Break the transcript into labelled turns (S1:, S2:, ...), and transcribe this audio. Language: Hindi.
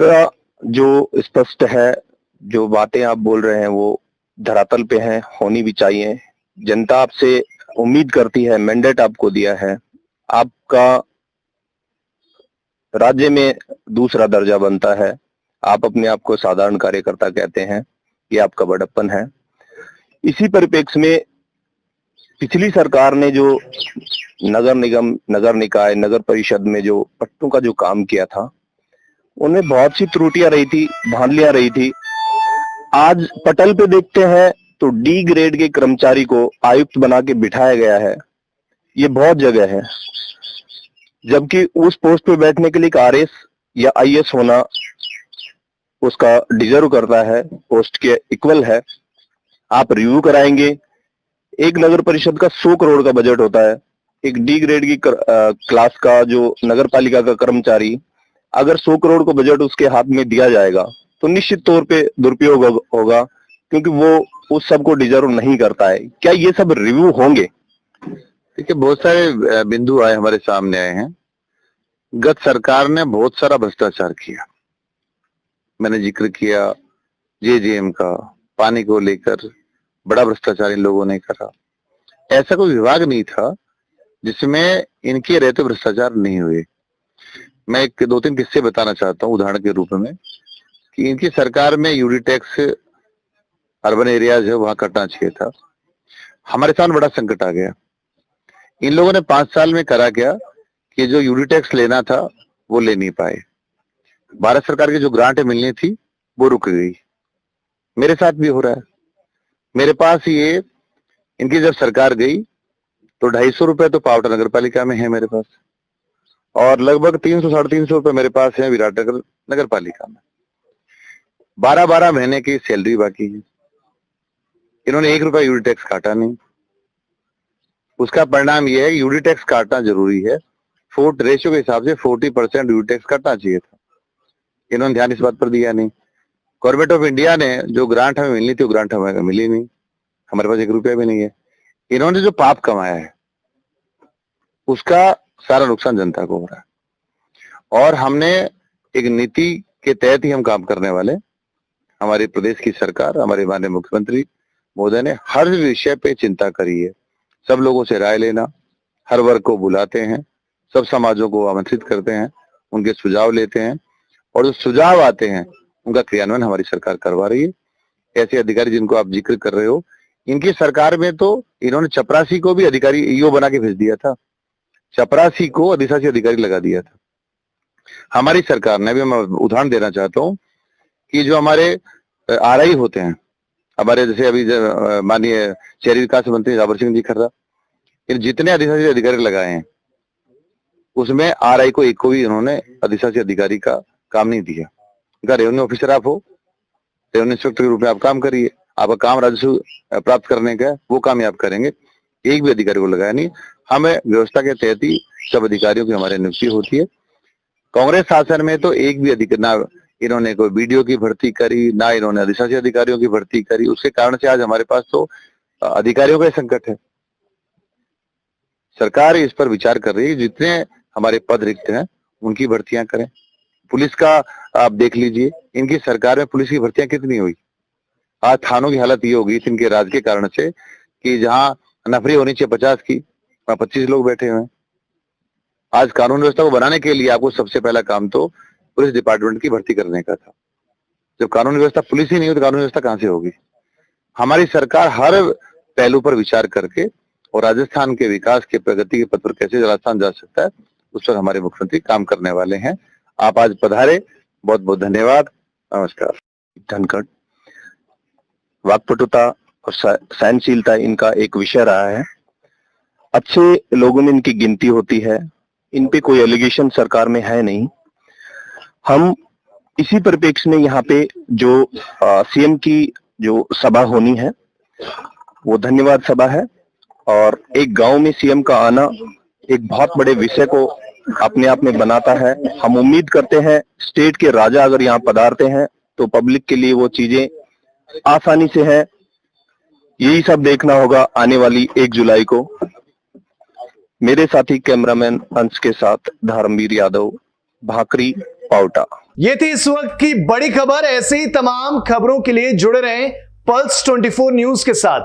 S1: आपका जो स्पष्ट है, जो बातें आप बोल रहे हैं वो धरातल पे हैं, होनी भी चाहिए। जनता आपसे उम्मीद करती है, मैंडेट आपको दिया है। आपका राज्य में दूसरा दर्जा बनता है। आप अपने आप को साधारण कार्यकर्ता कहते हैं, ये आपका बड़प्पन है। इसी परिप्रेक्ष्य में पिछली सरकार ने जो नगर निगम, नगर निकाय, नगर परिषद में जो पट्टों का जो काम किया था, उनमें बहुत सी त्रुटियां रही थी, धांधलियां रही थी। आज पटल पे देखते हैं तो डी ग्रेड के कर्मचारी को आयुक्त बना के बिठाया गया है। ये बहुत जगह है, जबकि उस पोस्ट पे बैठने के लिए एक आरएस या आईएएस होना उसका डिजर्व करता है, पोस्ट के इक्वल है। आप रिव्यू कराएंगे, एक नगर परिषद का 100 करोड़ का बजट होता है। एक डी ग्रेड की क्लास का जो नगर पालिका का कर्मचारी, अगर 100 करोड़ को बजट उसके हाथ में दिया जाएगा तो निश्चित तौर पे दुरुपयोग होगा, क्योंकि वो उस सब को डिजर्व नहीं करता है। क्या ये सब रिव्यू होंगे?
S2: देखिए, बहुत सारे बिंदु आए, हमारे सामने आए हैं। गत सरकार ने बहुत सारा भ्रष्टाचार किया। मैंने जिक्र किया जेजेएम का, पानी को लेकर बड़ा भ्रष्टाचार इन लोगों ने करा। ऐसा कोई विभाग नहीं था जिसमें इनके रहते भ्रष्टाचार नहीं हुए। मैं एक 2-3 किस्से बताना चाहता हूँ उदाहरण के रूप में, कि इनकी सरकार में यूडी टैक्स अर्बन एरियाज है वहां कटना चाहिए था। हमारे सामने बड़ा संकट आ गया। इन लोगों ने 5 साल में करा क्या कि जो यूडी टैक्स लेना था वो ले नहीं पाए। भारत सरकार की जो ग्रांट मिलनी थी वो रुक गई। मेरे साथ भी हो रहा है। मेरे पास ये, इनकी जब सरकार गई तो 250 रुपए तो पावटा नगर पालिका में है मेरे पास, और लगभग 300-350 रुपए मेरे पास है विराटनगर नगर पालिका में। 12-12 महीने की सैलरी बाकी है। इन्होंने 1 रुपया यूडी टैक्स काटा नहीं। उसका परिणाम यह है, यूडी टैक्स काटना जरूरी है। फोर्ट रेशियो के हिसाब से 40% यूडी टैक्स काटना चाहिए था। इन्होंने ध्यान इस बात पर दिया नहीं। गवर्नमेंट ऑफ इंडिया ने जो ग्रांट हमें मिलनी थी वो ग्रांट हमें मिली नहीं। हमारे पास 1 रुपया भी नहीं है। इन्होंने जो पाप कमाया है उसका सारा नुकसान जनता को हो रहा है। और हमने एक नीति के तहत ही हम काम करने वाले। हमारे प्रदेश की सरकार, हमारे माननीय मुख्यमंत्री महोदय ने हर विषय पे चिंता करी है। सब लोगों से राय लेना, हर वर्ग को बुलाते हैं, सब समाजों को आमंत्रित करते हैं, उनके सुझाव लेते हैं, और जो सुझाव आते हैं उनका क्रियान्वयन हमारी सरकार करवा रही है। ऐसे अधिकारी जिनको आप जिक्र कर रहे हो, इनकी सरकार में तो इन्होंने चपरासी को भी अधिकारी ईओ बना के भेज दिया था। चपरासी को अधिशासी अधिकारी लगा दिया था। हमारी सरकार ने, भी मैं उदाहरण देना चाहता हूँ, कि जो हमारे आरआई होते हैं, हमारे जैसे अभी माननीय शहरी विकास मंत्री जाबर सिंह जी खर्रा, इन जितने अधिशासी अधिकारी लगाए हैं उसमें आरआई को एक को भी इन्होंने अधिशासी अधिकारी का काम नहीं दिया। उनका रेवेन्यू ऑफिसर आप हो, रेवेन्यू इंस्पेक्टर के रूप में आप काम करिए, आपका काम राजस्व प्राप्त करने का है, वो काम ही आप करेंगे। एक भी अधिकारी को लगाया नहीं। हमें व्यवस्था के तहत ही सब अधिकारियों की हमारी नियुक्ति होती है। कांग्रेस शासन में तो एक भी अधिकारी, ना इन्होंने कोई बीडीओ की भर्ती करी, ना इन्होंने अधिशासी अधिकारियों की भर्ती करी। उसके कारण से आज हमारे पास तो अधिकारियों का संकट है। सरकार इस पर विचार कर रही है, जितने हमारे पद रिक्त हैं उनकी भर्तियां करें। पुलिस का आप देख लीजिए, इनकी सरकार में पुलिस की भर्तियां कितनी हुई। आज थानों की हालत ये होगी इनके राज के कारण से, कि जहां नफरी होनी चाहिए 50 की, वहां 25 लोग बैठे हुए हैं। आज कानून व्यवस्था को बनाने के लिए आपको सबसे पहला काम तो पुलिस डिपार्टमेंट की भर्ती करने का था। जब कानून व्यवस्था पुलिस ही नहीं हो तो कानून व्यवस्था कहां से होगी। हमारी सरकार हर पहलू पर विचार करके, और राजस्थान के विकास के प्रगति के पथ पर कैसे राजस्थान जा सकता है उस पर हमारे मुख्यमंत्री काम करने वाले हैं। आप आज पधारे, बहुत बहुत धन्यवाद। नमस्कार।
S1: धनखड़। वाक्पटुता और सहनशीलता इनका एक विषय रहा है। अच्छे लोगों में इनकी गिनती होती है। इन पे कोई एलिगेशन सरकार में है नहीं। हम इसी परिप्रेक्ष्य में यहाँ पे जो सीएम की जो सभा होनी है वो धन्यवाद सभा है, और एक गांव में सीएम का आना एक बहुत बड़े विषय को अपने आप में बनाता है। हम उम्मीद करते हैं स्टेट के राजा अगर यहाँ पधारते हैं तो पब्लिक के लिए वो चीजें आसानी से है। यही सब देखना होगा आने वाली 1 जुलाई को। मेरे साथी कैमरामैन अंश के साथ धर्मवीर यादव, भाकरी, पावटा।
S3: ये थी इस वक्त की बड़ी खबर। ऐसे ही तमाम खबरों के लिए जुड़े रहें पल्स 24 न्यूज के साथ।